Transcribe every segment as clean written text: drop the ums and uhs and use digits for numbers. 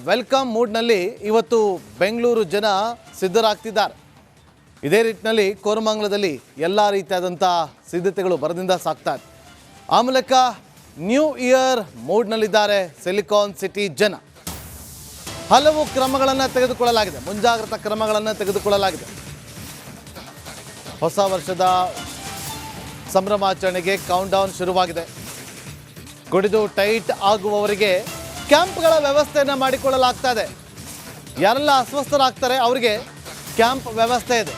Welcome ಮೂಡ್ನಲ್ಲಿ ಇವತ್ತು ಬೆಂಗಳೂರು ಜನ ಸಿದ್ಧರಾಗ್ತಿದ್ದಾರೆ. ಇದೇ ರೀತಿಯಲ್ಲಿ ಕೋರಮಂಗಲದಲ್ಲಿ ಎಲ್ಲ ರೀತಿಯಾದಂಥ ಸಿದ್ಧತೆಗಳು ಭರದಿಂದ ಸಾಗ್ತಾ ಇದೆ. ಆ ಮೂಲಕ ನ್ಯೂ ಇಯರ್ ಮೂಡ್ನಲ್ಲಿದ್ದಾರೆ ಸಿಲಿಕಾನ್ ಸಿಟಿ ಜನ. ಹಲವು ಕ್ರಮಗಳನ್ನು ತೆಗೆದುಕೊಳ್ಳಲಾಗಿದೆ, ಮುಂಜಾಗ್ರತಾ ಕ್ರಮಗಳನ್ನು ತೆಗೆದುಕೊಳ್ಳಲಾಗಿದೆ. ಹೊಸ ವರ್ಷದ ಸಂಭ್ರಮಾಚರಣೆಗೆ ಕೌಂಟ್ ಡೌನ್ ಶುರುವಾಗಿದೆ. ಕುಡಿದು ಟೈಟ್ ಆಗುವವರಿಗೆ ಕ್ಯಾಂಪ್ಗಳ ವ್ಯವಸ್ಥೆಯನ್ನು ಮಾಡಿಕೊಳ್ಳಲಾಗ್ತಾ ಇದೆ. ಯಾರೆಲ್ಲ ಅಸ್ವಸ್ಥರಾಗ್ತಾರೆ ಅವರಿಗೆ ಕ್ಯಾಂಪ್ ವ್ಯವಸ್ಥೆ ಇದೆ.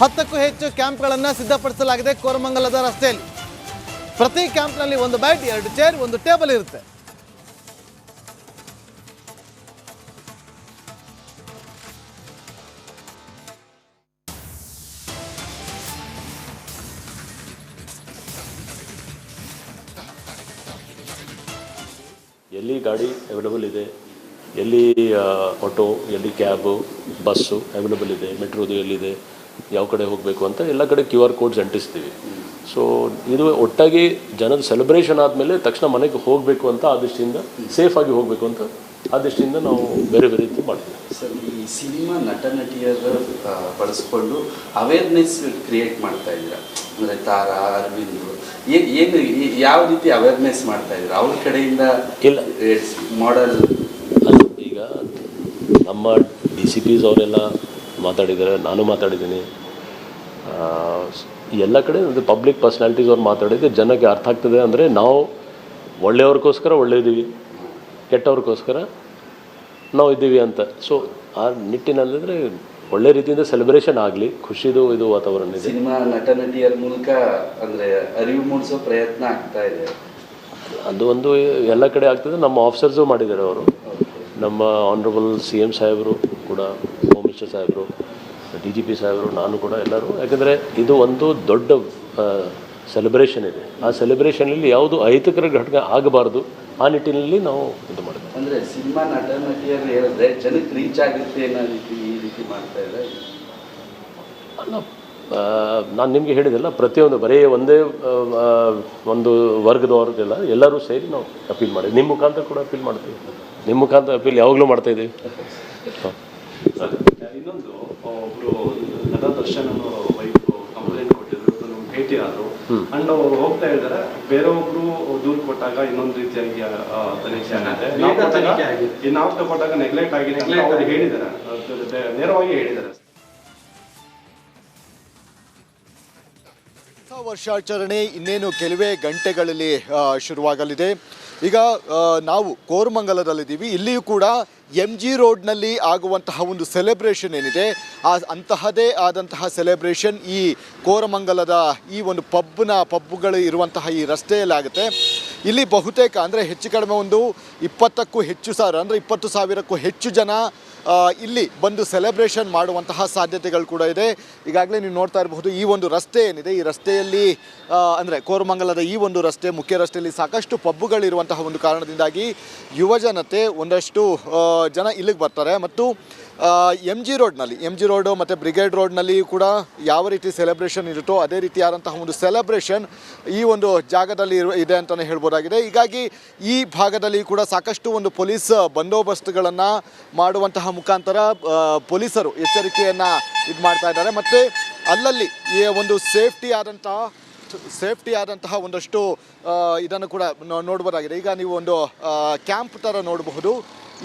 10ಕ್ಕೂ ಹೆಚ್ಚು ಕ್ಯಾಂಪ್ಗಳನ್ನು ಸಿದ್ಧಪಡಿಸಲಾಗಿದೆ. ಕೋರಮಂಗಲದ ರಸ್ತೆಯಲ್ಲಿ ಪ್ರತಿ ಕ್ಯಾಂಪ್ನಲ್ಲಿ ಒಂದು ಬೆಡ್, 2 ಚೇರ್, 1 ಟೇಬಲ್ ಇರುತ್ತೆ. ಎಲ್ಲಿ ಗಾಡಿ ಅವೈಲೇಬಲ್ ಇದೆ, ಎಲ್ಲಿ ಆಟೋ, ಎಲ್ಲಿ ಕ್ಯಾಬು, ಬಸ್ಸು ಅವೈಲೇಬಲ್ ಇದೆ, ಮೆಟ್ರೋದು ಎಲ್ಲಿದೆ, ಯಾವ ಕಡೆ ಹೋಗಬೇಕು ಅಂತ ಎಲ್ಲ ಕಡೆ QR ಕೋಡ್ಸ್ ಅಂಟಿಸ್ತೀವಿ. ಸೊ ಇದು ಒಟ್ಟಾಗಿ ಜನದ ಸೆಲೆಬ್ರೇಷನ್ ಆದಮೇಲೆ ತಕ್ಷಣ ಮನೆಗೆ ಹೋಗಬೇಕು ಅಂತ ಆ ದೃಷ್ಟಿಯಿಂದ, ಸೇಫಾಗಿ ಹೋಗಬೇಕು ಅಂತ ಆ ದೃಷ್ಟಿಯಿಂದ ನಾವು ಬೇರೆ ಬೇರೆ ರೀತಿ ಮಾಡ್ತೀವಿ. ಸರ್, ಈ ಸಿನಿಮಾ ನಟ ನಟಿಯರ ಬಳಸ್ಕೊಂಡು ಅವೇರ್ನೆಸ್ ಕ್ರಿಯೇಟ್ ಮಾಡ್ತಾ ಇದ್ದೀರಾ, ಅಂದರೆ ತಾರಾ, ಅರವಿಂದ್ ಏನು ಯಾವ ರೀತಿ ಅವೇರ್ನೆಸ್ ಮಾಡ್ತಾ ಇದ್ದೀರಾ ಅವ್ರ ಕಡೆಯಿಂದ? ಇಲ್ಲ, ಮಾಡೆಲ್ ಅಲ್ಲ, ಈಗ ನಮ್ಮ DCPs ಅವರೆಲ್ಲ ಮಾತಾಡಿದ್ದಾರೆ, ನಾನು ಮಾತಾಡಿದ್ದೀನಿ, ಎಲ್ಲ ಕಡೆ ಒಂದು ಪಬ್ಲಿಕ್ ಪರ್ಸ್ನಾಲಿಟೀಸ್ ಅವ್ರು ಮಾತಾಡಿದ್ರೆ ಜನಕ್ಕೆ ಅರ್ಥ ಆಗ್ತದೆ. ಅಂದರೆ ನಾವು ಒಳ್ಳೆಯವ್ರಿಗೋಸ್ಕರ ಒಳ್ಳೆಯದೀವಿ, ಕೆಟ್ಟವ್ರಿಗೋಸ್ಕರ ನಾವು ಇದ್ದೀವಿ ಅಂತ. ಸೊ ಆ ನಿಟ್ಟಿನಲ್ಲಿದ್ರೆ ಒಳ್ಳೆ ರೀತಿಯಿಂದ ಸೆಲೆಬ್ರೇಷನ್ ಆಗಲಿ, ಖುಷಿದು ಇದು ವಾತಾವರಣ ಇದೆ. ಸಿನಿಮಾ ನಟ ನಟಿಯರ ಮೂಲಕ ಅಂದರೆ ಅರಿವು ಮೂಡಿಸೋ ಪ್ರಯತ್ನ ಆಗ್ತಾ ಇದೆ. ಅದು ಒಂದು ಎಲ್ಲ ಕಡೆ ಆಗ್ತದೆ. ನಮ್ಮ ಆಫೀಸರ್ಸು ಮಾಡಿದ್ದಾರೆ ಅವರು, ನಮ್ಮ ಆನರಬಲ್ CM ಸಾಹೇಬರು ಕೂಡ, ಹೋಮ್ ಮಿನಿಸ್ಟರ್ ಸಾಹೇಬರು, DGP ಸಾಹೇಬರು, ನಾನು ಕೂಡ, ಎಲ್ಲರೂ. ಯಾಕಂದರೆ ಇದು ಒಂದು ದೊಡ್ಡ ಸೆಲೆಬ್ರೇಷನ್ ಇದೆ. ಆ ಸೆಲೆಬ್ರೇಷನಲ್ಲಿ ಯಾವುದು ಅಹಿತಕರ ಘಟನೆ ಆಗಬಾರ್ದು, ಆ ನಿಟ್ಟಿನಲ್ಲಿ ನಾವು ಇದು ಮಾಡಿದ್ವಿ. ಅಂದರೆ ಸಿನಿಮಾ ನಟ ನಟಿಯರು ಹೇಳಿದ್ರೆ ಜನಕ್ಕೆ ರೀಚ್ ಆಗುತ್ತೆ ಅನ್ನೋ ರೀತಿ ಈ ರೀತಿ ಮಾಡ್ತಾ ಇದೆ. ಅಲ್ಲ, ನಾನು ನಿಮಗೆ ಹೇಳಿದೆಲ್ಲ, ಪ್ರತಿಯೊಂದು ಬರೀ ಒಂದೇ ಒಂದು ವರ್ಗದವ್ರಿಗೆಲ್ಲ ಎಲ್ಲರೂ ಸೇರಿ ನಾವು ಅಪೀಲ್ ಮಾಡಿದ್ವಿ. ನಿಮ್ಮ ಮುಖಾಂತರ ಕೂಡ ಅಪೀಲ್ ಮಾಡ್ತೀವಿ. ನಿಮ್ಮ ಮುಖಾಂತರ ಅಪೀಲ್ ಯಾವಾಗಲೂ ಮಾಡ್ತಾಯಿದ್ದೀವಿ. ಇನ್ನೊಂದು, ಒಬ್ಬರು ನಟ ದರ್ಶನ್ ಅನ್ನೋ ವೈಫ್ ಕಂಪ್ಲೇಂಟ್ ಕೊಟ್ಟಿದ್ರು, ನಮ್ಗೆ ಭೇಟಿ ಆದರು. ಅಂಡ್ ಅವರು ಹೋಗ್ತಾ ಇದ್ದಾರೆ, ಬೇರೆಯೊಬ್ರು ದೂರು ಕೊಟ್ಟಾಗ ಇನ್ನೊಂದು ರೀತಿಯಾಗಿ ತನಿಖೆ ಆಗಿದೆ, ನಾವು ತಗೊಟ್ಟಾಗ ನೆಗ್ಲೆಕ್ಟ್ ಆಗಿದೆ ಅಂತ ಅವ್ರು ಹೇಳಿದ್ದಾರೆ, ನೇರವಾಗಿ ಹೇಳಿದ್ದಾರೆ. ವರ್ಷಾಚರಣೆ ಇನ್ನೇನು ಕೆಲವೇ ಗಂಟೆಗಳಲ್ಲಿ ಶುರುವಾಗಲಿದೆ. ಈಗ ನಾವು ಕೋರಮಂಗಲದಲ್ಲಿದ್ದೀವಿ. ಇಲ್ಲಿಯೂ ಕೂಡ MG ರೋಡ್ನಲ್ಲಿ ಆಗುವಂತಹ ಒಂದು ಸೆಲೆಬ್ರೇಷನ್ ಏನಿದೆ, ಅಂತಹದೇ ಆದಂತಹ ಸೆಲೆಬ್ರೇಷನ್ ಈ ಕೋರಮಂಗಲದ ಈ ಒಂದು ಪಬ್ಗಳು ಇರುವಂತಹ ಈ ರಸ್ತೆಯಲ್ಲಿ ಆಗುತ್ತೆ. ಇಲ್ಲಿ ಬಹುತೇಕ ಅಂದರೆ ಹೆಚ್ಚು ಕಡಿಮೆ ಒಂದು 20ಕ್ಕೂ ಹೆಚ್ಚು ಸಾವಿರ, ಅಂದರೆ 20,000ಕ್ಕೂ ಹೆಚ್ಚು ಜನ ಇಲ್ಲಿ ಬಂದು ಸೆಲೆಬ್ರೇಷನ್ ಮಾಡುವಂತಹ ಸಾಧ್ಯತೆಗಳು ಕೂಡ ಇದೆ. ಈಗಾಗಲೇ ನೀವು ನೋಡ್ತಾ ಇರಬಹುದು, ಈ ಒಂದು ರಸ್ತೆ ಏನಿದೆ, ಈ ರಸ್ತೆಯಲ್ಲಿ ಅಂದರೆ ಕೋರಮಂಗಲದ ಈ ಒಂದು ರಸ್ತೆ, ಮುಖ್ಯ ರಸ್ತೆಯಲ್ಲಿ ಸಾಕಷ್ಟು ಪಬ್ಗಳಿರುವಂತಹ ಒಂದು ಕಾರಣದಿಂದಾಗಿ ಯುವಜನತೆ ಒಂದಷ್ಟು ಜನ ಇಲ್ಲಿಗೆ ಬರ್ತಾರೆ. ಮತ್ತು MG ರೋಡು ಮತ್ತು ಬ್ರಿಗೇಡ್ ರೋಡ್ನಲ್ಲಿ ಕೂಡ ಯಾವ ರೀತಿ ಸೆಲೆಬ್ರೇಷನ್ ಇರುತ್ತೋ ಅದೇ ರೀತಿಯಾದಂತಹ ಒಂದು ಸೆಲೆಬ್ರೇಷನ್ ಈ ಒಂದು ಜಾಗದಲ್ಲಿ ಇದೆ ಅಂತಲೇ ಹೇಳ್ಬೋದಾಗಿದೆ. ಹೀಗಾಗಿ ಈ ಭಾಗದಲ್ಲಿ ಕೂಡ ಸಾಕಷ್ಟು ಒಂದು ಪೊಲೀಸ್ ಬಂದೋಬಸ್ತುಗಳನ್ನು ಮಾಡುವಂತಹ ಮುಖಾಂತರ ಪೊಲೀಸರು ಎಚ್ಚರಿಕೆಯನ್ನು ಇದು ಮಾಡ್ತಾ ಇದ್ದಾರೆ. ಮತ್ತು ಅಲ್ಲಲ್ಲಿ ಈ ಒಂದು ಸೇಫ್ಟಿ ಆದಂತಹ ಒಂದಷ್ಟು ಇದನ್ನು ಕೂಡ ನೋಡ್ಬೋದಾಗಿದೆ. ಈಗ ನೀವು ಒಂದು ಕ್ಯಾಂಪ್ ಥರ ನೋಡಬಹುದು.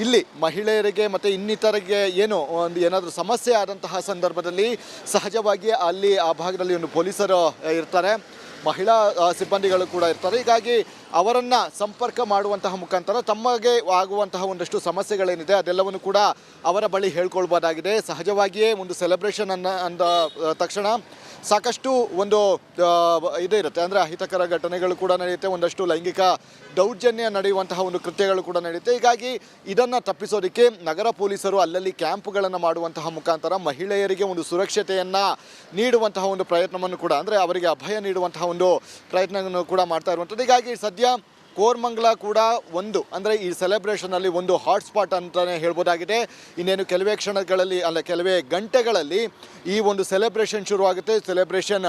ಇಲ್ಲಿ ಮಹಿಳೆಯರಿಗೆ ಮತ್ತು ಇನ್ನಿತರಿಗೆ ಏನಾದರೂ ಸಮಸ್ಯೆ ಆದಂತಹ ಸಂದರ್ಭದಲ್ಲಿ ಸಹಜವಾಗಿ ಅಲ್ಲಿ ಆ ಭಾಗದಲ್ಲಿ ಒಂದು ಪೊಲೀಸರು ಇರ್ತಾರೆ, ಮಹಿಳಾ ಸಿಬ್ಬಂದಿಗಳು ಕೂಡ ಇರ್ತಾರೆ. ಹೀಗಾಗಿ ಅವರನ್ನು ಸಂಪರ್ಕ ಮಾಡುವಂತಹ ಮುಖಾಂತರ ತಮಗೆ ಆಗುವಂತಹ ಒಂದಷ್ಟು ಸಮಸ್ಯೆಗಳೇನಿದೆ ಅದೆಲ್ಲವನ್ನು ಕೂಡ ಅವರ ಬಳಿ ಹೇಳ್ಕೊಳ್ಬೋದಾಗಿದೆ. ಸಹಜವಾಗಿಯೇ ಒಂದು ಸೆಲೆಬ್ರೇಷನ್ ಅಂದ ತಕ್ಷಣ ಸಾಕಷ್ಟು ಒಂದು ಇದೇ ಇರುತ್ತೆ, ಅಂದರೆ ಅಹಿತಕರ ಘಟನೆಗಳು ಕೂಡ ನಡೆಯುತ್ತೆ, ಒಂದಷ್ಟು ಲೈಂಗಿಕ ದೌರ್ಜನ್ಯ ನಡೆಯುವಂತಹ ಒಂದು ಕೃತ್ಯಗಳು ಕೂಡ ನಡೆಯುತ್ತೆ. ಹೀಗಾಗಿ ಇದನ್ನು ತಪ್ಪಿಸೋದಕ್ಕೆ ನಗರ ಪೊಲೀಸರು ಅಲ್ಲಲ್ಲಿ ಕ್ಯಾಂಪ್ಗಳನ್ನು ಮಾಡುವಂತಹ ಮುಖಾಂತರ ಮಹಿಳೆಯರಿಗೆ ಒಂದು ಸುರಕ್ಷತೆಯನ್ನು ನೀಡುವಂತಹ ಒಂದು ಪ್ರಯತ್ನವನ್ನು ಕೂಡ, ಅಂದರೆ ಅವರಿಗೆ ಅಭಯ ನೀಡುವಂತಹ ಒಂದು ಪ್ರಯತ್ನವನ್ನು ಕೂಡ ಮಾಡ್ತಾ ಇರುವಂಥದ್ದು. ಹೀಗಾಗಿ ಸದ್ಯ ಕೋರಮಂಗಲ ಕೂಡ ಒಂದು ಅಂದರೆ ಈ ಸೆಲೆಬ್ರೇಷನಲ್ಲಿ ಒಂದು ಹಾಟ್ಸ್ಪಾಟ್ ಅಂತಲೇ ಹೇಳ್ಬೋದಾಗಿದೆ. ಇನ್ನೇನು ಕೆಲವೇ ಕ್ಷಣಗಳಲ್ಲಿ ಕೆಲವೇ ಗಂಟೆಗಳಲ್ಲಿ ಈ ಒಂದು ಸೆಲೆಬ್ರೇಷನ್ ಶುರುವಾಗುತ್ತೆ. ಸೆಲೆಬ್ರೇಷನ್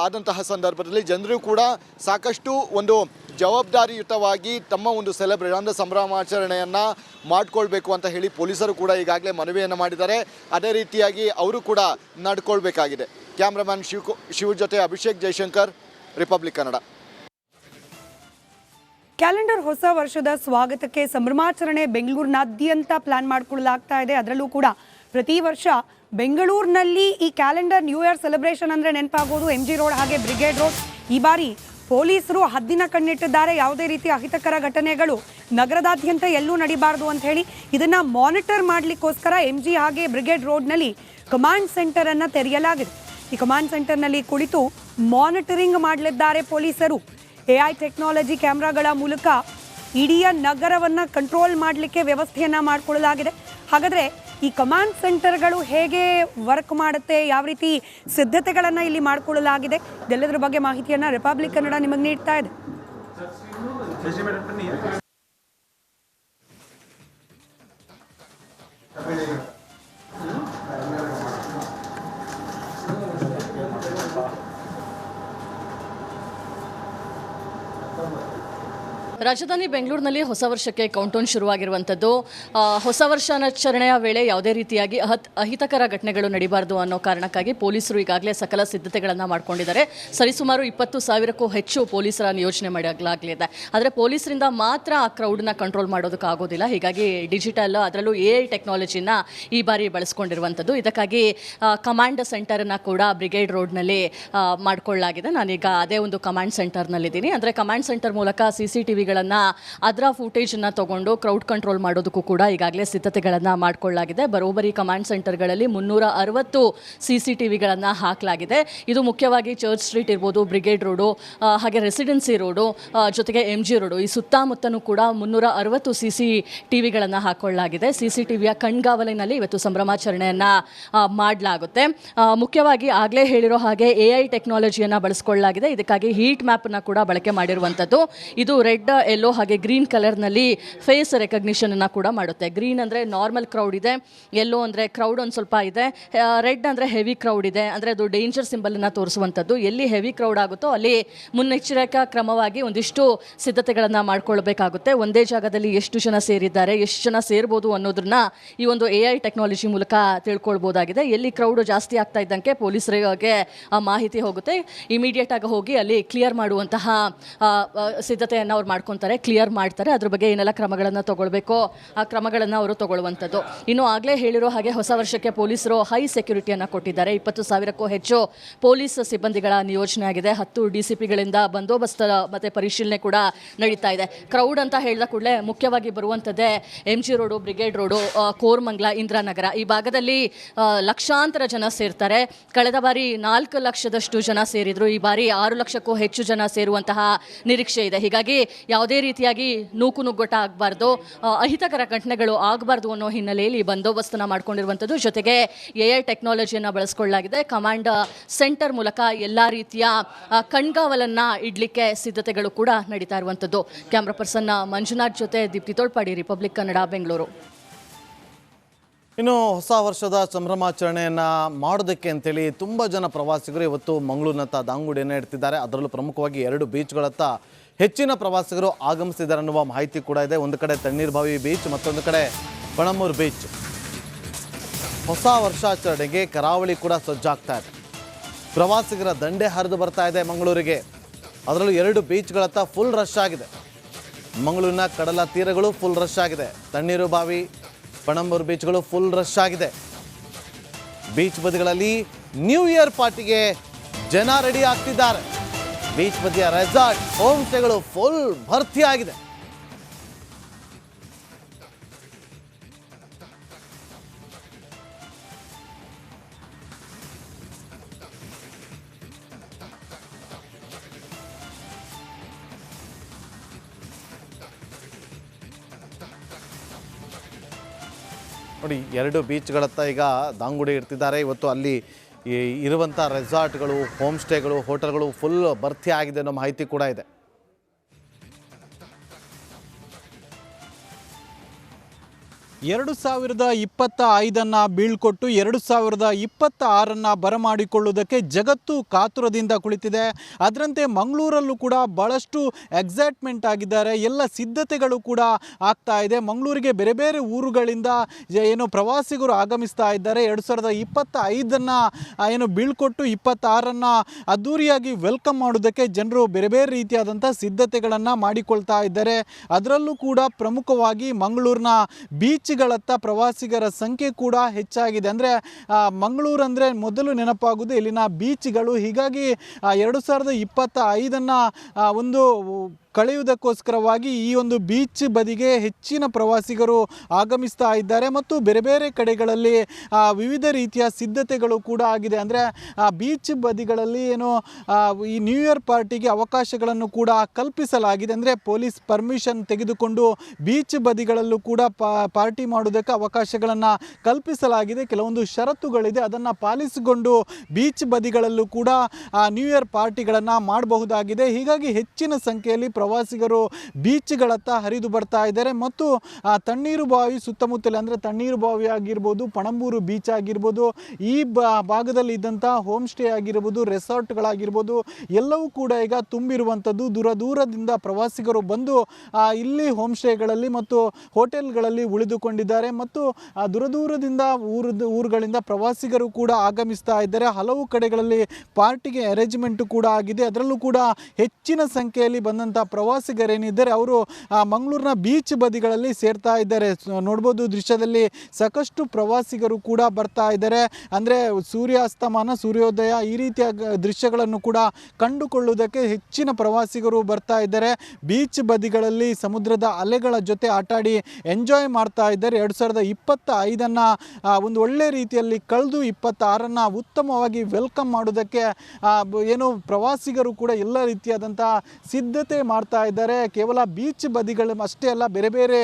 ಆದಂತಹ ಸಂದರ್ಭದಲ್ಲಿ ಜನರು ಕೂಡ ಸಾಕಷ್ಟು ಒಂದು ಜವಾಬ್ದಾರಿಯುತವಾಗಿ ತಮ್ಮ ಒಂದು ಸೆಲೆಬ್ರೇಷನ್ ಅಂದರೆ ಸಂಭ್ರಮಾಚರಣೆಯನ್ನು ಮಾಡಿಕೊಳ್ಬೇಕು ಅಂತ ಹೇಳಿ ಪೊಲೀಸರು ಕೂಡ ಈಗಾಗಲೇ ಮನವಿಯನ್ನು ಮಾಡಿದ್ದಾರೆ. ಅದೇ ರೀತಿಯಾಗಿ ಅವರು ಕೂಡ ನಡ್ಕೊಳ್ಬೇಕಾಗಿದೆ. ಕ್ಯಾಮ್ರಾಮನ್ ಶಿವ ಜೊತೆ ಅಭಿಷೇಕ್ ಜೈಶಂಕರ್, ರಿಪಬ್ಲಿಕ್ ಕನ್ನಡ. ಕ್ಯಾಲೆಂಡರ್ ಹೊಸ ವರ್ಷದ ಸ್ವಾಗತಕ್ಕೆ ಸಂಭ್ರಮಾಚರಣೆ ಬೆಂಗಳೂರಿನಾದ್ಯಂತ ಪ್ಲಾನ್ ಮಾಡಿಕೊಳ್ಳಲಾಗ್ತಾ ಇದೆ. ಅದರಲ್ಲೂ ಕೂಡ ಪ್ರತಿ ವರ್ಷ ಬೆಂಗಳೂರಿನಲ್ಲಿ ಈ ಕ್ಯಾಲೆಂಡರ್ ನ್ಯೂ ಇಯರ್ ಸೆಲೆಬ್ರೇಷನ್ ಅಂದರೆ ನೆನಪಾಗೋದು MG ರೋಡ್ ಹಾಗೆ ಬ್ರಿಗೇಡ್ ರೋಡ್. ಈ ಬಾರಿ ಪೊಲೀಸರು ಹದ್ದಿನ ಕಣ್ಣಿಟ್ಟಿದ್ದಾರೆ. ಯಾವುದೇ ರೀತಿಯ ಅಹಿತಕರ ಘಟನೆಗಳು ನಗರದಾದ್ಯಂತ ಎಲ್ಲೂ ನಡೀಬಾರ್ದು ಅಂತ ಹೇಳಿ ಇದನ್ನು ಮಾನಿಟರ್ ಮಾಡಲಿಕ್ಕೋಸ್ಕರ MG ಹಾಗೆ ಬ್ರಿಗೇಡ್ ರೋಡ್ನಲ್ಲಿ ಕಮಾಂಡ್ ಸೆಂಟರನ್ನು ತೆರೆಯಲಾಗಿದೆ. ಈ ಕಮಾಂಡ್ ಸೆಂಟರ್ನಲ್ಲಿ ಕುಳಿತು ಮಾನಿಟರಿಂಗ್ ಮಾಡಲಿದ್ದಾರೆ ಪೊಲೀಸರು. AI ಟೆಕ್ನಾಲಜಿ ಕ್ಯಾಮ್ರಾಗಳ ಮೂಲಕ ಇಡೀ ನಗರವನ್ನು ಕಂಟ್ರೋಲ್ ಮಾಡಲಿಕ್ಕೆ ವ್ಯವಸ್ಥೆಯನ್ನು ಮಾಡಿಕೊಳ್ಳಲಾಗಿದೆ. ಹಾಗಾದರೆ ಈ ಕಮಾಂಡ್ ಸೆಂಟರ್ಗಳು ಹೇಗೆ ವರ್ಕ್ ಮಾಡುತ್ತೆ, ಯಾವ ರೀತಿ ಸಿದ್ಧತೆಗಳನ್ನು ಇಲ್ಲಿ ಮಾಡಿಕೊಳ್ಳಲಾಗಿದೆ, ಇದೆಲ್ಲದರ ಬಗ್ಗೆ ಮಾಹಿತಿಯನ್ನು ರಿಪಬ್ಲಿಕ್ ಕನ್ನಡ ನಿಮಗೆ ನೀಡ್ತಾ ಇದೆ. ರಾಜಧಾನಿ ಬೆಂಗಳೂರಿನಲ್ಲಿ ಹೊಸ ವರ್ಷಕ್ಕೆ ಕೌಂಟೌನ್ ಶುರುವಾಗಿರುವಂಥದ್ದು. ಹೊಸ ವರ್ಷಾಚರಣೆಯ ವೇಳೆ ಯಾವುದೇ ರೀತಿಯಾಗಿ ಅಹಿತಕರ ಘಟನೆಗಳು ನಡೀಬಾರ್ದು ಅನ್ನೋ ಕಾರಣಕ್ಕಾಗಿ ಪೊಲೀಸರು ಈಗಾಗಲೇ ಸಕಲ ಸಿದ್ಧತೆಗಳನ್ನು ಮಾಡ್ಕೊಂಡಿದ್ದಾರೆ. ಸರಿಸುಮಾರು 20,000ಕ್ಕೂ ಹೆಚ್ಚು ಪೊಲೀಸರ ನಿಯೋಜನೆ ಮಾಡಲಾಗಲಿದೆ. ಆದರೆ ಪೊಲೀಸರಿಂದ ಮಾತ್ರ ಆ ಕ್ರೌಡನ್ನ ಕಂಟ್ರೋಲ್ ಮಾಡೋದಕ್ಕಾಗೋದಿಲ್ಲ. ಹೀಗಾಗಿ ಡಿಜಿಟಲ್, ಅದರಲ್ಲೂ AI ಟೆಕ್ನಾಲಜಿನ ಈ ಬಾರಿ ಬಳಸ್ಕೊಂಡಿರುವಂಥದ್ದು. ಇದಕ್ಕಾಗಿ ಕಮಾಂಡ್ ಸೆಂಟರನ್ನು ಕೂಡ ಬ್ರಿಗೇಡ್ ರೋಡ್ನಲ್ಲಿ ಮಾಡಿಕೊಳ್ಳಲಾಗಿದೆ. ನಾನೀಗ ಅದೇ ಒಂದು ಕಮಾಂಡ್ ಸೆಂಟರ್ನಲ್ಲಿದ್ದೀನಿ. ಅಂದರೆ ಕಮಾಂಡ್ ಸೆಂಟರ್ ಮೂಲಕ CCTV ಅದರ ಫುಟೇಜನ್ನು ತಗೊಂಡು ಕ್ರೌಡ್ ಕಂಟ್ರೋಲ್ ಮಾಡೋದಕ್ಕೂ ಕೂಡ ಈಗಾಗಲೇ ಸಿದ್ಧತೆಗಳನ್ನು ಮಾಡಿಕೊಳ್ಳಲಾಗಿದೆ. ಬರೋಬ್ಬರಿ ಕಮಾಂಡ್ ಸೆಂಟರ್ಗಳಲ್ಲಿ 360 CCTVಗಳನ್ನು ಹಾಕಲಾಗಿದೆ. ಇದು ಮುಖ್ಯವಾಗಿ ಚರ್ಚ್ ಸ್ಟ್ರೀಟ್ ಇರ್ಬೋದು, ಬ್ರಿಗೇಡ್ ರೋಡು, ಹಾಗೆ ರೆಸಿಡೆನ್ಸಿ ರೋಡು, ಜೊತೆಗೆ MG ರೋಡು, ಈ ಸುತ್ತಮುತ್ತಲೂ ಕೂಡ 360 CCTVಗಳನ್ನು ಹಾಕೊಳ್ಳಲಾಗಿದೆ. CCTVಯ ಕಣ್ಗಾವಲಿನಲ್ಲಿ ಇವತ್ತು ಸಂಭ್ರಮಾಚರಣೆಯನ್ನು ಮಾಡಲಾಗುತ್ತೆ. ಮುಖ್ಯವಾಗಿ ಆಗಲೇ ಹೇಳಿರೋ ಹಾಗೆ AI ಟೆಕ್ನಾಲಜಿಯನ್ನು ಬಳಸ್ಕೊಳ್ಳಲಾಗಿದೆ. ಇದಕ್ಕಾಗಿ ಹೀಟ್ ಮ್ಯಾಪನ್ನು ಕೂಡ ಬಳಕೆ ಮಾಡಿರುವಂಥದ್ದು. ಇದು ರೆಡ್, ಯೆಲ್ಲೋ ಹಾಗೆ ಗ್ರೀನ್ ಕಲರ್ನಲ್ಲಿ ಫೇಸ್ ರೆಕಗ್ನಿಷನನ್ನು ಕೂಡ ಮಾಡುತ್ತೆ. ಗ್ರೀನ್ ಅಂದರೆ ನಾರ್ಮಲ್ ಕ್ರೌಡ್ ಇದೆ, ಯೆಲ್ಲೋ ಅಂದರೆ ಕ್ರೌಡ್ ಒಂದು ಸ್ವಲ್ಪ ಇದೆ, ರೆಡ್ ಅಂದರೆ ಹೆವಿ ಕ್ರೌಡ್ ಇದೆ, ಅಂದರೆ ಅದು ಡೇಂಜರ್ ಸಿಂಬಲನ್ನು ತೋರಿಸುವಂಥದ್ದು. ಎಲ್ಲಿ ಹೆವಿ ಕ್ರೌಡ್ ಆಗುತ್ತೋ ಅಲ್ಲಿ ಮುನ್ನೆಚ್ಚರಿಕಾ ಕ್ರಮವಾಗಿ ಒಂದಿಷ್ಟು ಸಿದ್ಧತೆಗಳನ್ನು ಮಾಡ್ಕೊಳ್ಬೇಕಾಗುತ್ತೆ. ಒಂದೇ ಜಾಗದಲ್ಲಿ ಎಷ್ಟು ಜನ ಸೇರಿದ್ದಾರೆ, ಎಷ್ಟು ಜನ ಸೇರ್ಬೋದು ಅನ್ನೋದನ್ನ ಈ ಒಂದು AI ಟೆಕ್ನಾಲಜಿ ಮೂಲಕ ತಿಳ್ಕೊಳ್ಬೋದಾಗಿದೆ. ಎಲ್ಲಿ ಕ್ರೌಡ್ ಜಾಸ್ತಿ ಆಗ್ತಾ ಇದ್ದಂಗೆ ಪೊಲೀಸರಿಗೆ ಆ ಮಾಹಿತಿ ಹೋಗುತ್ತೆ. ಇಮಿಡಿಯೇಟ್ ಆಗಿ ಹೋಗಿ ಅಲ್ಲಿ ಕ್ಲಿಯರ್ ಮಾಡುವಂತಹ ಸಿದ್ಧತೆಯನ್ನು ಅವ್ರು ಮಾಡ್ಕೊತಾರೆ, ಕ್ಲಿಯರ್ ಮಾಡ್ತಾರೆ. ಅದ್ರ ಬಗ್ಗೆ ಏನೆಲ್ಲ ಕ್ರಮಗಳನ್ನು ತಗೊಳ್ಬೇಕೋ ಆ ಕ್ರಮಗಳನ್ನು ಅವರು ತಗೊಳ್ಳುವಂಥದ್ದು. ಇನ್ನು ಆಗಲೇ ಹೇಳಿರೋ ಹಾಗೆ ಹೊಸ ವರ್ಷಕ್ಕೆ ಪೊಲೀಸರು ಹೈ ಸೆಕ್ಯೂರಿಟಿಯನ್ನು ಕೊಟ್ಟಿದ್ದಾರೆ. 20,000ಕ್ಕೂ ಹೆಚ್ಚು ಪೊಲೀಸ್ ಸಿಬ್ಬಂದಿಗಳ ನಿಯೋಜನೆ ಆಗಿದೆ. 10 DCPಗಳಿಂದ ಬಂದೋಬಸ್ತ್ ಮತ್ತು ಪರಿಶೀಲನೆ ಕೂಡ ನಡೀತಾ ಇದೆ. ಕ್ರೌಡ್ ಅಂತ ಹೇಳಿದ ಕೂಡಲೇ ಮುಖ್ಯವಾಗಿ ಬರುವಂಥದ್ದೇ MG road, brigade road, Koramangala, Indiranagar ಈ ಭಾಗದಲ್ಲಿ ಲಕ್ಷಾಂತರ ಜನ ಸೇರ್ತಾರೆ. ಕಳೆದ ಬಾರಿ 4 ಲಕ್ಷದಷ್ಟು ಜನ ಸೇರಿದ್ರು. ಈ ಬಾರಿ 6 ಲಕ್ಷಕ್ಕೂ ಹೆಚ್ಚು ಜನ ಸೇರುವಂತಹ ನಿರೀಕ್ಷೆ ಇದೆ. ಹೀಗಾಗಿ ಯಾವುದೇ ರೀತಿಯಾಗಿ ನೂಕುನುಗ್ಗಟ ಆಗಬಾರ್ದು, ಅಹಿತಕರ ಘಟನೆಗಳು ಆಗಬಾರ್ದು ಅನ್ನೋ ಹಿನ್ನೆಲೆಯಲ್ಲಿ ಬಂದೋಬಸ್ತನ್ನು ಮಾಡ್ಕೊಂಡಿರುವಂಥದ್ದು. ಜೊತೆಗೆ AI ಟೆಕ್ನಾಲಜಿಯನ್ನು ಬಳಸ್ಕೊಳ್ಳಲಾಗಿದೆ. ಕಮಾಂಡ್ ಸೆಂಟರ್ ಮೂಲಕ ಎಲ್ಲ ರೀತಿಯ ಕಣ್ಗಾವಲನ್ನು ಇಡಲಿಕ್ಕೆ ಸಿದ್ಧತೆಗಳು ಕೂಡ ನಡೀತಾ ಇರುವಂಥದ್ದು. ಕ್ಯಾಮ್ರಾ ಪರ್ಸನ್ ಮಂಜುನಾಥ್ ಜೊತೆ ದೀಪ್ತಿ ತೋಳ್ಪಾಡಿ, ರಿಪಬ್ಲಿಕ್ ಕನ್ನಡ, ಬೆಂಗಳೂರು. ಇನ್ನು ಹೊಸ ವರ್ಷದ ಸಂಭ್ರಮಾಚರಣೆಯನ್ನು ಮಾಡೋದಕ್ಕೆ ಅಂತೇಳಿ ತುಂಬ ಜನ ಪ್ರವಾಸಿಗರು ಇವತ್ತು ಮಂಗಳೂರಿನತ್ತ ದಾಂಗುಡಿಯನ್ನು ಇಡ್ತಿದ್ದಾರೆ. ಅದರಲ್ಲೂ ಪ್ರಮುಖವಾಗಿ 2 ಬೀಚ್ಗಳತ್ತ ಹೆಚ್ಚಿನ ಪ್ರವಾಸಿಗರು ಆಗಮಿಸಿದ್ದಾರೆ ಅನ್ನುವ ಮಾಹಿತಿ ಕೂಡ ಇದೆ. ಒಂದು ಕಡೆ ತಣ್ಣೀರ್ಬಾವಿ ಬೀಚ್, ಮತ್ತೊಂದು ಕಡೆ ಪಣಮೂರು ಬೀಚ್. ಹೊಸ ವರ್ಷಾಚರಣೆಗೆ ಕರಾವಳಿ ಕೂಡ ಸಜ್ಜಾಗ್ತಾ ಇದೆ. ಪ್ರವಾಸಿಗರ ದಂಡೆ ಹರಿದು ಬರ್ತಾ ಇದೆ ಮಂಗಳೂರಿಗೆ. ಅದರಲ್ಲೂ 2 ಬೀಚ್ಗಳತ್ತ ಫುಲ್ ರಶ್ ಆಗಿದೆ. ಮಂಗಳೂರಿನ ಕಡಲ ತೀರಗಳು ಫುಲ್ ರಶ್ ಆಗಿದೆ. ತಣ್ಣೀರುಬಾವಿ, ಪಣಂಬೂರು ಬೀಚ್ಗಳು ಫುಲ್ ರಶ್ ಆಗಿದೆ. ಬೀಚ್ ಬದಿಗಳಲ್ಲಿ ನ್ಯೂ ಇಯರ್ ಪಾರ್ಟಿಗೆ ಜನ ರೆಡಿ ಆಗ್ತಿದ್ದಾರೆ. ಬೀಚ್ ಬದಿಯ ರೆಸಾರ್ಟ್, ಹೋಮ್ ಸ್ಟೇಗಳು ಫುಲ್ ಭರ್ತಿಯಾಗಿದೆ. ನೋಡಿ, 2 ಬೀಚ್ಗಳತ್ತ ಈಗ ದಾಂಗುಡಿ ಇಡ್ತಿದ್ದಾರೆ. ಇವತ್ತು ಅಲ್ಲಿ ಇರುವಂಥ ರೆಸಾರ್ಟ್ಗಳು, ಹೋಮ್ ಸ್ಟೇಗಳು, ಹೋಟೆಲ್ಗಳು ಫುಲ್ ಭರ್ತಿ ಆಗಿದೆ ಅನ್ನೋ ಮಾಹಿತಿ ಕೂಡ ಇದೆ. 2025 ಬೀಳ್ಕೊಟ್ಟು 2026 ಬರಮಾಡಿಕೊಳ್ಳುವುದಕ್ಕೆ ಜಗತ್ತು ಕಾತುರದಿಂದ ಕುಳಿತಿದೆ. ಅದರಂತೆ ಮಂಗಳೂರಲ್ಲೂ ಕೂಡ ಭಾಳಷ್ಟು ಎಕ್ಸೈಟ್ಮೆಂಟ್ ಆಗಿದ್ದಾರೆ. ಎಲ್ಲ ಸಿದ್ಧತೆಗಳು ಕೂಡ ಆಗ್ತಾ ಇದೆ. ಮಂಗಳೂರಿಗೆ ಬೇರೆ ಬೇರೆ ಊರುಗಳಿಂದ ಏನು ಪ್ರವಾಸಿಗರು ಆಗಮಿಸ್ತಾ ಇದ್ದಾರೆ. 2025 ಏನು ಬೀಳ್ಕೊಟ್ಟು 26 ಅದ್ದೂರಿಯಾಗಿ ವೆಲ್ಕಮ್ ಮಾಡೋದಕ್ಕೆ ಜನರು ಬೇರೆ ಬೇರೆ ರೀತಿಯಾದಂಥ ಸಿದ್ಧತೆಗಳನ್ನು ಮಾಡಿಕೊಳ್ತಾ ಇದ್ದಾರೆ. ಅದರಲ್ಲೂ ಕೂಡ ಪ್ರಮುಖವಾಗಿ ಮಂಗಳೂರಿನ ಬೀಚ್ಗಳತ್ತ ಪ್ರವಾಸಿಗರ ಸಂಖ್ಯೆ ಕೂಡ ಹೆಚ್ಚಾಗಿದೆ. ಅಂದರೆ ಮಂಗಳೂರು ಅಂದರೆ ಮೊದಲು ನೆನಪಾಗುವುದು ಇಲ್ಲಿನ ಬೀಚ್ಗಳು. ಹೀಗಾಗಿ 2025 ಒಂದು ಕಳೆಯುವುದಕ್ಕೋಸ್ಕರವಾಗಿ ಈ ಒಂದು ಬೀಚ್ ಬದಿಗೆ ಹೆಚ್ಚಿನ ಪ್ರವಾಸಿಗರು ಆಗಮಿಸ್ತಾ ಇದ್ದಾರೆ ಮತ್ತು ಬೇರೆ ಬೇರೆ ಕಡೆಗಳಲ್ಲಿ ವಿವಿಧ ರೀತಿಯ ಸಿದ್ಧತೆಗಳು ಕೂಡ ಆಗಿದೆ. ಅಂದರೆ ಬೀಚ್ ಬದಿಗಳಲ್ಲಿ ಏನು ಈ ನ್ಯೂ ಇಯರ್ ಪಾರ್ಟಿಗೆ ಅವಕಾಶಗಳನ್ನು ಕೂಡ ಕಲ್ಪಿಸಲಾಗಿದೆ. ಅಂದರೆ ಪೊಲೀಸ್ ಪರ್ಮಿಷನ್ ತೆಗೆದುಕೊಂಡು ಬೀಚ್ ಬದಿಗಳಲ್ಲೂ ಕೂಡ ಪಾರ್ಟಿ ಮಾಡೋದಕ್ಕೆ ಅವಕಾಶಗಳನ್ನು ಕಲ್ಪಿಸಲಾಗಿದೆ. ಕೆಲವೊಂದು ಷರತ್ತುಗಳಿದೆ, ಅದನ್ನು ಪಾಲಿಸಿಕೊಂಡು ಬೀಚ್ ಬದಿಗಳಲ್ಲೂ ಕೂಡ ನ್ಯೂ ಇಯರ್ ಪಾರ್ಟಿಗಳನ್ನು ಮಾಡಬಹುದಾಗಿದೆ. ಹೀಗಾಗಿ ಹೆಚ್ಚಿನ ಸಂಖ್ಯೆಯಲ್ಲಿ ಪ್ರವಾಸಿಗರು ಬೀಚ್ಗಳತ್ತ ಹರಿದು ಬರ್ತಾ ಇದ್ದಾರೆ ಮತ್ತು ತಣ್ಣೀರು ಬಾವಿ ಸುತ್ತಮುತ್ತಲ ಅಂದರೆ ತಣ್ಣೀರು ಬಾವಿ ಆಗಿರ್ಬೋದು, ಪಣಂಬೂರು ಬೀಚ್ ಆಗಿರ್ಬೋದು, ಈ ಭಾಗದಲ್ಲಿ ಇದ್ದಂಥ ಹೋಮ್ ಸ್ಟೇ ಆಗಿರ್ಬೋದು, ರೆಸಾರ್ಟ್ಗಳಾಗಿರ್ಬೋದು ಎಲ್ಲವೂ ಕೂಡ ಈಗ ತುಂಬಿರುವಂಥದ್ದು. ದೂರದಿಂದ ಪ್ರವಾಸಿಗರು ಬಂದು ಇಲ್ಲಿ ಹೋಮ್ ಸ್ಟೇಗಳಲ್ಲಿ ಮತ್ತು ಹೋಟೆಲ್ಗಳಲ್ಲಿ ಉಳಿದುಕೊಂಡಿದ್ದಾರೆ ಮತ್ತು ದೂರದಿಂದ ಊರುಗಳಿಂದ ಪ್ರವಾಸಿಗರು ಕೂಡ ಆಗಮಿಸ್ತಾ ಇದ್ದಾರೆ. ಹಲವು ಕಡೆಗಳಲ್ಲಿ ಪಾರ್ಟಿಗೆ ಅರೇಂಜ್ಮೆಂಟ್ ಕೂಡ ಆಗಿದೆ. ಅದರಲ್ಲೂ ಕೂಡ ಹೆಚ್ಚಿನ ಸಂಖ್ಯೆಯಲ್ಲಿ ಬಂದಂಥ ಪ್ರವಾಸಿಗರೇನಿದ್ದಾರೆ ಅವರು ಮಂಗಳೂರಿನ ಬೀಚ್ ಬದಿಗಳಲ್ಲಿ ಸೇರ್ತಾ ಇದ್ದಾರೆ. ನೋಡ್ಬೋದು ದೃಶ್ಯದಲ್ಲಿ ಸಾಕಷ್ಟು ಪ್ರವಾಸಿಗರು ಕೂಡ ಬರ್ತಾ ಇದ್ದಾರೆ. ಅಂದರೆ ಸೂರ್ಯಾಸ್ತಮಾನ, ಸೂರ್ಯೋದಯ ಈ ರೀತಿಯ ದೃಶ್ಯಗಳನ್ನು ಕೂಡ ಕಂಡುಕೊಳ್ಳುವುದಕ್ಕೆ ಹೆಚ್ಚಿನ ಪ್ರವಾಸಿಗರು ಬರ್ತಾ ಇದ್ದಾರೆ. ಬೀಚ್ ಬದಿಗಳಲ್ಲಿ ಸಮುದ್ರದ ಅಲೆಗಳ ಜೊತೆ ಆಟಾಡಿ ಎಂಜಾಯ್ ಮಾಡ್ತಾ ಇದ್ದಾರೆ. 2025 ಒಂದು ಒಳ್ಳೆ ರೀತಿಯಲ್ಲಿ ಕಳೆದು 26 ಉತ್ತಮವಾಗಿ ವೆಲ್ಕಮ್ ಮಾಡೋದಕ್ಕೆ ಏನು ಪ್ರವಾಸಿಗರು ಕೂಡ ಎಲ್ಲ ರೀತಿಯಾದಂಥ ಸಿದ್ಧತೆ ಮಾಡ್ತಾ ಇದ್ದಾರೆ. ಕೇವಲ ಬೀಚ್ ಬದಿಗಳು ಅಷ್ಟೇ ಅಲ್ಲ, ಬೇರೆ ಬೇರೆ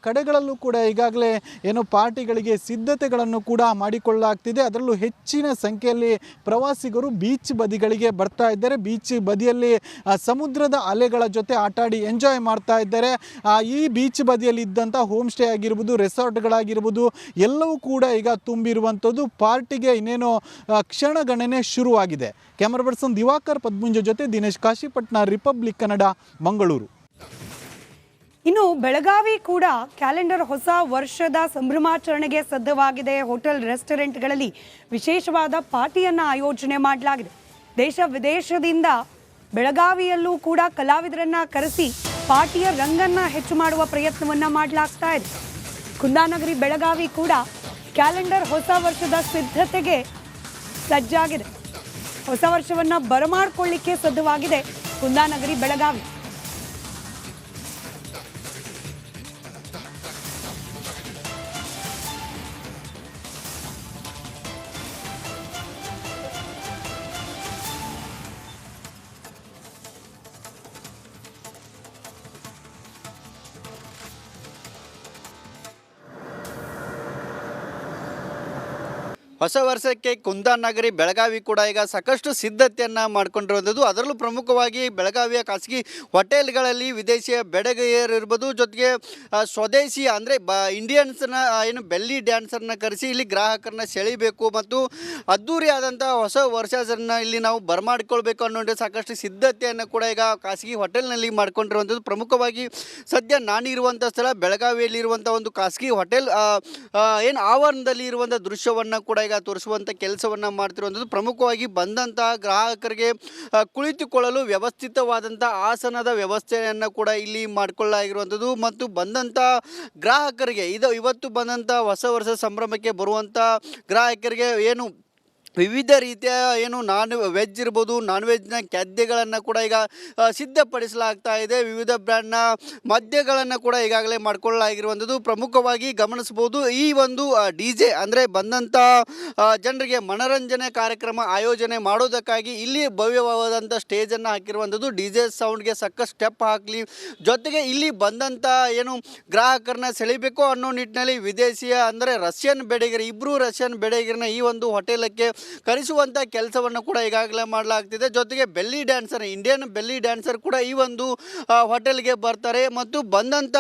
ಕಡೆಗಳಲ್ಲೂ ಕೂಡ ಈಗಾಗಲೇ ಏನು ಪಾರ್ಟಿಗಳಿಗೆ ಸಿದ್ಧತೆಗಳನ್ನು ಕೂಡ ಮಾಡಿಕೊಳ್ಳಲಾಗ್ತಿದೆ. ಅದರಲ್ಲೂ ಹೆಚ್ಚಿನ ಸಂಖ್ಯೆಯಲ್ಲಿ ಪ್ರವಾಸಿಗರು ಬೀಚ್ ಬದಿಗಳಿಗೆ ಬರ್ತಾ ಇದ್ದಾರೆ. ಬೀಚ್ ಬದಿಯಲ್ಲಿ ಸಮುದ್ರದ ಅಲೆಗಳ ಜೊತೆ ಆಟಾಡಿ ಎಂಜಾಯ್ ಮಾಡ್ತಾ ಇದ್ದಾರೆ. ಈ ಬೀಚ್ ಬದಿಯಲ್ಲಿ ಇದ್ದಂಥ ಹೋಮ್ ಸ್ಟೇ ಆಗಿರ್ಬೋದು, ರೆಸಾರ್ಟ್ಗಳಾಗಿರ್ಬೋದು ಎಲ್ಲವೂ ಕೂಡ ಈಗ ತುಂಬಿರುವಂಥದ್ದು. ಪಾರ್ಟಿಗೆ ಇನ್ನೇನು ಕ್ಷಣಗಣನೆ ಶುರುವಾಗಿದೆ. ಕ್ಯಾಮರಾ ಪರ್ಸನ್ ದಿವಾಕರ್ ಪದ್ಮುಂಜ ಜೊತೆ ದಿನೇಶ್ ಕಾಶಿಪಟ್ನ, ರಿಪಬ್ಲಿಕ್ ಕನ್ನಡ, ಮಂಗಳೂರು. ಇನ್ನು ಬೆಳಗಾವಿ ಕೂಡ ಕ್ಯಾಲೆಂಡರ್ ಹೊಸ ವರ್ಷದ ಸಂಭ್ರಮಾಚರಣೆಗೆ ಸಜ್ಜವಾಗಿದೆ. ಹೋಟೆಲ್ ರೆಸ್ಟೋರೆಂಟ್ಗಳಲ್ಲಿ ವಿಶೇಷವಾದ ಪಾರ್ಟಿಯನ್ನು ಆಯೋಜನೆ ಮಾಡಲಾಗಿದೆ. ದೇಶ ವಿದೇಶದಿಂದ ಬೆಳಗಾವಿಯಲ್ಲೂ ಕೂಡ ಕಲಾವಿದರನ್ನ ಕರೆಸಿ ಪಾರ್ಟಿಯ ರಂಗನ್ನು ಹೆಚ್ಚು ಮಾಡುವ ಪ್ರಯತ್ನವನ್ನು ಮಾಡಲಾಗ್ತಾ ಇದೆ. ಕುಂದಾನಗರಿ ಬೆಳಗಾವಿ ಕೂಡ ಕ್ಯಾಲೆಂಡರ್ ಹೊಸ ವರ್ಷದ ಸಿದ್ಧತೆಗೆ ಸಜ್ಜಾಗಿದೆ. ಹೊಸ ವರ್ಷವನ್ನು ಬರಮಾಡಿಕೊಳ್ಳಿಕ್ಕೆ ಸಿದ್ಧವಾಗಿದೆ ಕುಂದಾನಗರಿ ಬೆಳಗಾವಿ. ಹೊಸ ವರ್ಷಕ್ಕೆ ಕುಂದಾನಗರಿ ಬೆಳಗಾವಿ ಕೂಡ ಈಗ ಸಾಕಷ್ಟು ಸಿದ್ಧತೆಯನ್ನು ಮಾಡ್ಕೊಂಡಿರುವಂಥದ್ದು. ಅದರಲ್ಲೂ ಪ್ರಮುಖವಾಗಿ ಬೆಳಗಾವಿಯ ಖಾಸಗಿ ಹೋಟೆಲ್ಗಳಲ್ಲಿ ವಿದೇಶಿಯ ಬೆಡಗಿಯರು ಇರ್ಬೋದು, ಜೊತೆಗೆ ಸ್ವದೇಶಿ ಅಂದರೆ ಇಂಡಿಯನ್ಸ್ನ ಏನು ಬೆಲ್ಲಿ ಡ್ಯಾನ್ಸರ್ನ ಕರೆಸಿ ಇಲ್ಲಿ ಗ್ರಾಹಕರನ್ನ ಸೆಳಿಬೇಕು ಮತ್ತು ಅದ್ಧೂರಿಯಾದಂಥ ಹೊಸ ವರ್ಷವನ್ನು ಇಲ್ಲಿ ನಾವು ಬರಮಾಡಿಕೊಳ್ಬೇಕು ಅನ್ನೋ ಸಾಕಷ್ಟು ಸಿದ್ಧತೆಯನ್ನು ಕೂಡ ಈಗ ಖಾಸಗಿ ಹೋಟೆಲ್ನಲ್ಲಿ ಮಾಡ್ಕೊಂಡಿರುವಂಥದ್ದು. ಪ್ರಮುಖವಾಗಿ ಸದ್ಯ ನಾನಿರುವಂಥ ಸ್ಥಳ ಬೆಳಗಾವಿಯಲ್ಲಿರುವಂಥ ಒಂದು ಖಾಸಗಿ ಹೋಟೆಲ್ ಏನು ಆವರಣದಲ್ಲಿ ಇರುವಂಥ ದೃಶ್ಯವನ್ನು ಕೂಡ ಈಗ ತೋರಿಸುವಂಥ ಕೆಲಸವನ್ನು ಮಾಡ್ತಿರುವಂಥದ್ದು. ಪ್ರಮುಖವಾಗಿ ಬಂದಂಥ ಗ್ರಾಹಕರಿಗೆ ಕುಳಿತುಕೊಳ್ಳಲು ವ್ಯವಸ್ಥಿತವಾದಂಥ ಆಸನದ ವ್ಯವಸ್ಥೆಯನ್ನು ಕೂಡ ಇಲ್ಲಿ ಮಾಡಿಕೊಳ್ಳಲಾಗಿರುವಂಥದ್ದು ಮತ್ತು ಬಂದಂಥ ಗ್ರಾಹಕರಿಗೆ ಇವತ್ತು ಬಂದಂಥ ಹೊಸ ವರ್ಷ ಸಂಭ್ರಮಕ್ಕೆ ಬರುವಂಥ ಗ್ರಾಹಕರಿಗೆ ಏನು ವಿವಿಧ ರೀತಿಯ ಏನು ವೆಜ್ ಇರ್ಬೋದು, ನಾನ್ ವೆಜ್ನ ಖಾದ್ಯಗಳನ್ನು ಕೂಡ ಈಗ ಸಿದ್ಧಪಡಿಸಲಾಗ್ತಾ ಇದೆ. ವಿವಿಧ ಬ್ರ್ಯಾಂಡ್ನ ಮದ್ಯಗಳನ್ನು ಕೂಡ ಈಗಾಗಲೇ ಮಾಡಿಕೊಳ್ಳಲಾಗಿರುವಂಥದ್ದು. ಪ್ರಮುಖವಾಗಿ ಗಮನಿಸ್ಬೋದು ಈ ಒಂದು DJ ಅಂದರೆ ಬಂದಂಥ ಜನರಿಗೆ ಮನರಂಜನೆ ಕಾರ್ಯಕ್ರಮ ಆಯೋಜನೆ ಮಾಡೋದಕ್ಕಾಗಿ ಇಲ್ಲಿ ಭವ್ಯವಾದಂಥ ಸ್ಟೇಜನ್ನು ಹಾಕಿರುವಂಥದ್ದು. DJ ಸೌಂಡ್ಗೆ ಸಾಕಷ್ಟು ಸ್ಟೆಪ್ ಹಾಕಲಿ, ಜೊತೆಗೆ ಇಲ್ಲಿ ಬಂದಂಥ ಏನು ಗ್ರಾಹಕರನ್ನ ಸೆಳಿಬೇಕು ಅನ್ನೋ ನಿಟ್ಟಿನಲ್ಲಿ ವಿದೇಶಿಯ ಅಂದರೆ ರಷ್ಯನ್ ಬೆಡಗಿರಿ ಇಬ್ಬರು ರಷ್ಯನ್ ಬೆಡಗಿರನ್ನ ಈ ಒಂದು ಹೋಟೆಲಕ್ಕೆ ಕರೆಸುವಂಥ ಕೆಲಸವನ್ನು ಕೂಡ ಈಗಾಗಲೇ ಮಾಡಲಾಗ್ತಿದೆ. ಜೊತೆಗೆ belly dancer, Indian belly dancer ಕೂಡ ಈ ಒಂದು ಹೋಟೆಲ್ಗೆ ಬರ್ತಾರೆ ಮತ್ತು ಬಂದಂಥ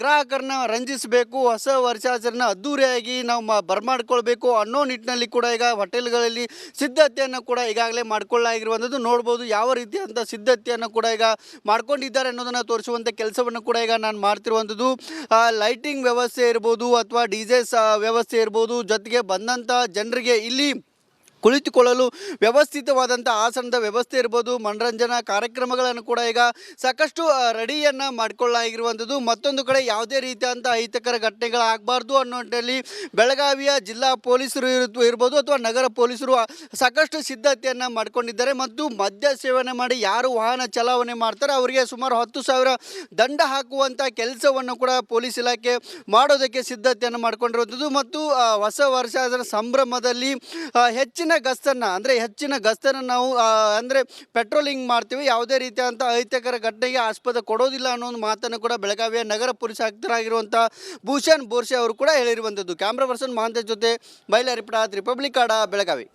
ಗ್ರಾಹಕರನ್ನ ರಂಜಿಸಬೇಕು, ಹೊಸ ವರ್ಷಾಚರಣೆ ಅದ್ದೂರಿಯಾಗಿ ನಾವು ಬರಮಾಡ್ಕೊಳ್ಬೇಕು ಅನ್ನೋ ನಿಟ್ಟಿನಲ್ಲಿ ಕೂಡ ಈಗ ಹೋಟೆಲ್ಗಳಲ್ಲಿ ಸಿದ್ಧತೆಯನ್ನು ಕೂಡ ಈಗಾಗಲೇ ಮಾಡ್ಕೊಳ್ಳಾಗಿರುವಂಥದ್ದು ನೋಡ್ಬೋದು. ಯಾವ ರೀತಿಯಂಥ ಸಿದ್ಧತೆಯನ್ನು ಕೂಡ ಈಗ ಮಾಡ್ಕೊಂಡಿದ್ದಾರೆ ಅನ್ನೋದನ್ನು ತೋರಿಸುವಂಥ ಕೆಲಸವನ್ನು ಕೂಡ ಈಗ ನಾನು ಮಾಡ್ತಿರುವಂಥದ್ದು. ಲೈಟಿಂಗ್ ವ್ಯವಸ್ಥೆ ಇರ್ಬೋದು ಅಥವಾ DJ ವ್ಯವಸ್ಥೆ ಇರ್ಬೋದು, ಜೊತೆಗೆ ಬಂದಂಥ ಜನರಿಗೆ ಇಲ್ಲಿ ಕುಳಿತುಕೊಳ್ಳಲು ವ್ಯವಸ್ಥಿತವಾದಂಥ ಆಸನದ ವ್ಯವಸ್ಥೆ ಇರ್ಬೋದು, ಮನರಂಜನಾ ಕಾರ್ಯಕ್ರಮಗಳನ್ನು ಕೂಡ ಈಗ ಸಾಕಷ್ಟು ರೆಡಿಯನ್ನು ಮಾಡಿಕೊಳ್ಳಾಗಿರುವಂಥದ್ದು. ಮತ್ತೊಂದು ಕಡೆ ಯಾವುದೇ ರೀತಿಯಾದಂಥ ಅಹಿತಕರ ಘಟನೆಗಳಾಗಬಾರ್ದು ಅನ್ನೋ ನಿಟ್ಟಿನಲ್ಲಿ ಬೆಳಗಾವಿಯ ಜಿಲ್ಲಾ ಪೊಲೀಸರು ಇರ್ಬೋದು ಅಥವಾ ನಗರ ಪೊಲೀಸರು ಸಾಕಷ್ಟು ಸಿದ್ಧತೆಯನ್ನು ಮಾಡಿಕೊಂಡಿದ್ದಾರೆ. ಮತ್ತು ಮದ್ಯ ಸೇವನೆ ಮಾಡಿ ಯಾರು ವಾಹನ ಚಲಾವಣೆ ಮಾಡ್ತಾರೆ ಅವರಿಗೆ ಸುಮಾರು 10,000 ದಂಡ ಹಾಕುವಂಥ ಕೆಲಸವನ್ನು ಕೂಡ ಪೊಲೀಸ್ ಇಲಾಖೆ ಮಾಡೋದಕ್ಕೆ ಸಿದ್ಧತೆಯನ್ನು ಮಾಡಿಕೊಂಡಿರುವಂಥದ್ದು. ಮತ್ತು ಹೊಸ ವರ್ಷದ ಸಂಭ್ರಮದಲ್ಲಿ ಹೆಚ್ಚಿನ ಗಸ್ತನ್ನು ನಾವು ಅಂದರೆ ಪೆಟ್ರೋಲಿಂಗ್ ಮಾಡ್ತೀವಿ, ಯಾವುದೇ ರೀತಿಯಾದಂಥ ಅಹಿತಕರ ಘಟನೆಗೆ ಆಸ್ಪದ ಕೊಡೋದಿಲ್ಲ ಅನ್ನೋ ಒಂದು ಮಾತನ್ನು ಕೂಡ ಬೆಳಗಾವಿಯ ನಗರ ಪೊಲೀಸ್ ಆಯುಕ್ತರಾಗಿರುವಂಥ ಭೂಷಣ್ ಬೋರ್ಸೆ ಅವರು ಕೂಡ ಹೇಳಿರುವಂಥದ್ದು. ಕ್ಯಾಮ್ರಾ ಪರ್ಸನ್ ಮಹಾಂತೇಶ್ ಜೊತೆ ಬೈಲಾರಿಪುರ, ರಿಪಬ್ಲಿಕ್ ಕನ್ನಡ, ಬೆಳಗಾವಿ.